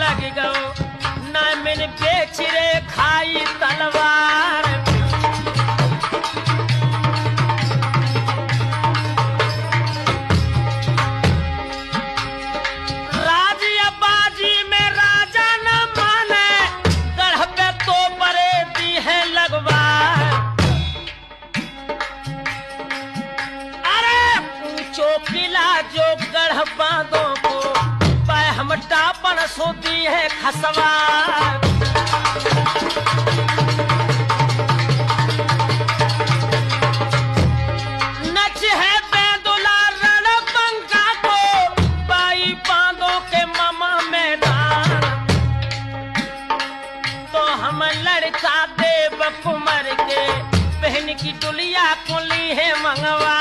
लग गो ना मिन बेच रे खाई तलवार राजिया बाजी में राजा न माने गढ़ पे तो बड़े दी है लगवा अरे ऊंचो किला जो गढ़ बांधो को हम टापन सोती है खसवा नच है बेदुला रण पंखा को बाई बांधो के मामा मैदान तो हम लड़का देव कुमार के बहन की टुलिया कुली है मंगवा